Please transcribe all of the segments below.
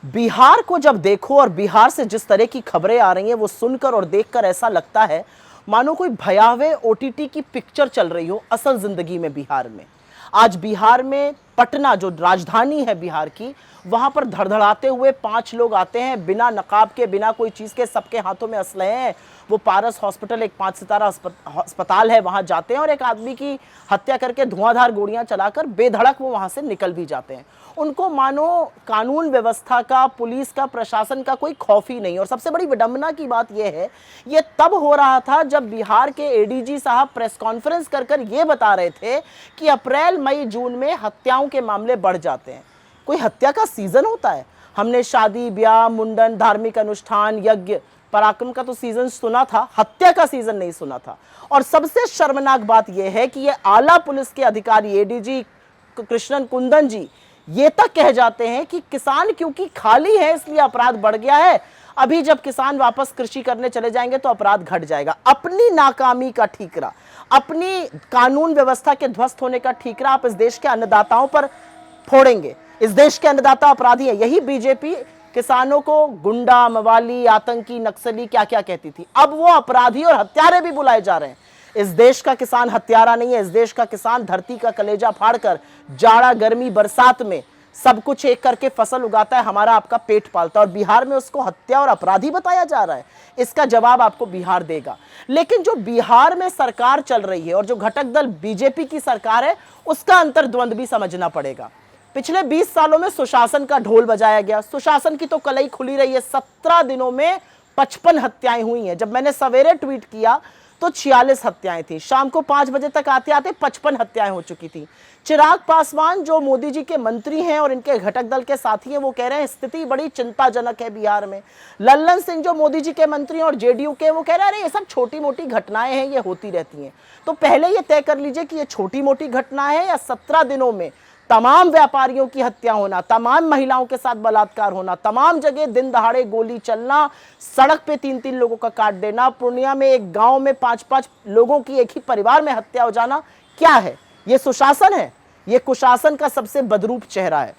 बिहार को जब देखो और बिहार से जिस तरह की खबरें आ रही हैं वो सुनकर और देखकर ऐसा लगता है मानो कोई भयावह ओटीटी की पिक्चर चल रही हो असल जिंदगी में। बिहार में आज बिहार में पटना जो राजधानी है बिहार की, वहां पर धड़धड़ाते हुए 5 लोग आते हैं बिना नकाब के, बिना कोई चीज के, सबके हाथों में असलहे हैं। वो पारस हॉस्पिटल, एक 5 सितारा अस्पताल है, वहां जाते हैं और एक आदमी की हत्या करके धुआंधार गोलियां चलाकर बेधड़क वो वहां से निकल भी जाते हैं। उनको मानो कानून व्यवस्था का, पुलिस का, प्रशासन का कोई खौफ ही नहीं। और सबसे बड़ी विडंबना की बात यह है, ये तब हो रहा था जब बिहार के एडीजी साहब प्रेस कॉन्फ्रेंस कर ये बता रहे थे कि अप्रैल, मई, जून में हत्याओं के मामले बढ़ जाते हैं। कोई हत्या का सीजन होता है? हमने शादी, ब्याह, मुंडन, धार्मिक अनुष्ठान, यज्ञ, पराक्रम का तो सीजन सुना था, हत्या का सीजन नहीं सुना था। और सबसे शर्मनाक बात यह है कि ये आला पुलिस के अधिकारी एडीजी कृष्णन कुंदन जी ये तक कह जाते हैं कि किसान क्योंकि खाली है इसलिए अपराध बढ़ गया है, अभी जब किसान वापस कृषि करने चले जाएंगे तो अपराध घट जाएगा। अपनी नाकामी का ठीकरा, अपनी कानून व्यवस्था के ध्वस्त होने का ठीकरा आप इस देश के अन्नदाताओं पर फोड़ेंगे। इस देश के अन्नदाता अपराधी है। यही बीजेपी किसानों को गुंडा, मवाली, आतंकी, नक्सली क्या क्या कहती थी, अब वो अपराधी और हत्यारे भी बुलाए जा रहे हैं। इस देश का किसान हत्यारा नहीं है। इस देश का किसान धरती का कलेजा फाड़कर जाड़ा, गर्मी, बरसात में सब कुछ एक करके फसल उगाता है, हमारा आपका पेट पालता है। और बिहार में उसको हत्या और अपराधी बताया जा रहा है। इसका जवाब आपको बिहार देगा। लेकिन जो बिहार में सरकार चल रही है और जो घटक दल बीजेपी की सरकार है, उसका अंतर्द्वंद भी समझना पड़ेगा। पिछले 20 सालों में सुशासन का ढोल बजाया गया। सुशासन की तो कलई खुली रही है। 17 दिनों में 55 हत्याएं हुई हैं। जब मैंने सवेरे ट्वीट किया तो 46 हत्याएं थी। शाम को 5 बजे तक आते आते 55 हत्याएं हो चुकी थी। चिराग पासवान जो मोदी जी के मंत्री हैं और इनके घटक दल के साथी हैं, वो कह रहे हैं स्थिति बड़ी चिंताजनक है बिहार में। लल्लन सिंह जो मोदी जी के मंत्री और जेडीयू के, वो कह रहे हैं अरे ये सब छोटी मोटी घटनाएं हैं, ये होती रहती हैं। तो पहले ये तय कर लीजिए कि ये छोटी मोटी घटना है या 17 दिनों में तमाम व्यापारियों की हत्या होना, तमाम महिलाओं के साथ बलात्कार होना, तमाम जगह दिन दहाड़े गोली चलना, सड़क पे 3-3 लोगों का काट देना, पूर्णिया में एक गांव में 5-5 लोगों की एक ही परिवार में हत्या हो जाना, क्या है ये? सुशासन है? ये कुशासन का सबसे बदरूप चेहरा है।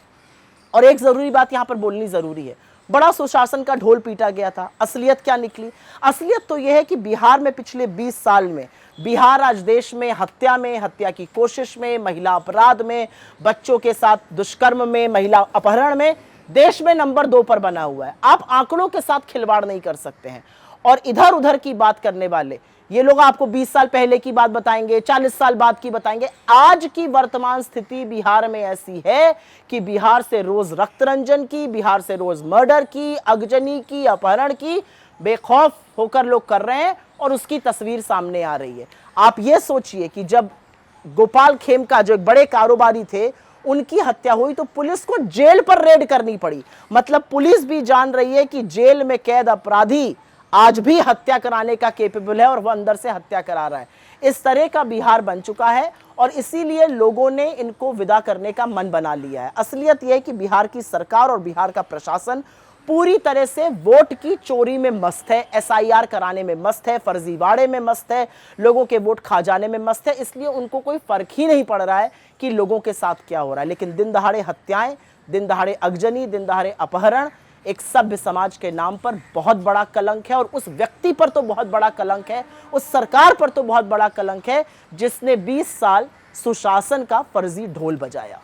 और एक जरूरी बात यहां पर बोलनी जरूरी है, बड़ा सुशासन का ढोल पीटा गया था। असलियत क्या निकली? असलियत तो यह है कि बिहार में पिछले 20 साल में बिहार आज देश में हत्या में, हत्या की कोशिश में, महिला अपराध में, बच्चों के साथ दुष्कर्म में, महिला अपहरण में देश में नंबर 2 पर बना हुआ है। आप आंकड़ों के साथ खिलवाड़ नहीं कर सकते हैं। और इधर उधर की बात करने वाले ये लोग आपको 20 साल पहले की बात बताएंगे, 40 साल बाद की बताएंगे। आज की वर्तमान स्थिति बिहार में ऐसी है कि बिहार से रोज रक्तरंजन की, बिहार से रोज मर्डर की, अगजनी की, अपहरण की बेखौफ होकर लोग कर रहे हैं और उसकी तस्वीर सामने आ रही है। आप ये सोचिए कि जब गोपाल खेमका जो एक बड़े कारोबारी थे, उनकी हत्या हुई तो पुलिस को जेल पर रेड करनी पड़ी। मतलब पुलिस भी जान रही है कि जेल में कैद अपराधी आज भी हत्या कराने का केपेबल है और वह अंदर से हत्या करा रहा है। इस तरह का बिहार बन चुका है और इसीलिए लोगों ने इनको विदा करने का मन बना लिया है। असलियत यह है कि बिहार की सरकार और बिहार का प्रशासन पूरी तरह से वोट की चोरी में मस्त है, एसआईआर कराने में मस्त है, फर्जीवाड़े में मस्त है, लोगों के वोट खा जाने में मस्त है। इसलिए उनको कोई फर्क ही नहीं पड़ रहा है कि लोगों के साथ क्या हो रहा है। लेकिन दिन दहाड़े हत्याएं, दिन दहाड़े अगजनी, दिन दहाड़े अपहरण एक सभ्य समाज के नाम पर बहुत बड़ा कलंक है। और उस व्यक्ति पर तो बहुत बड़ा कलंक है, उस सरकार पर तो बहुत बड़ा कलंक है जिसने 20 साल सुशासन का फर्जी ढोल बजाया।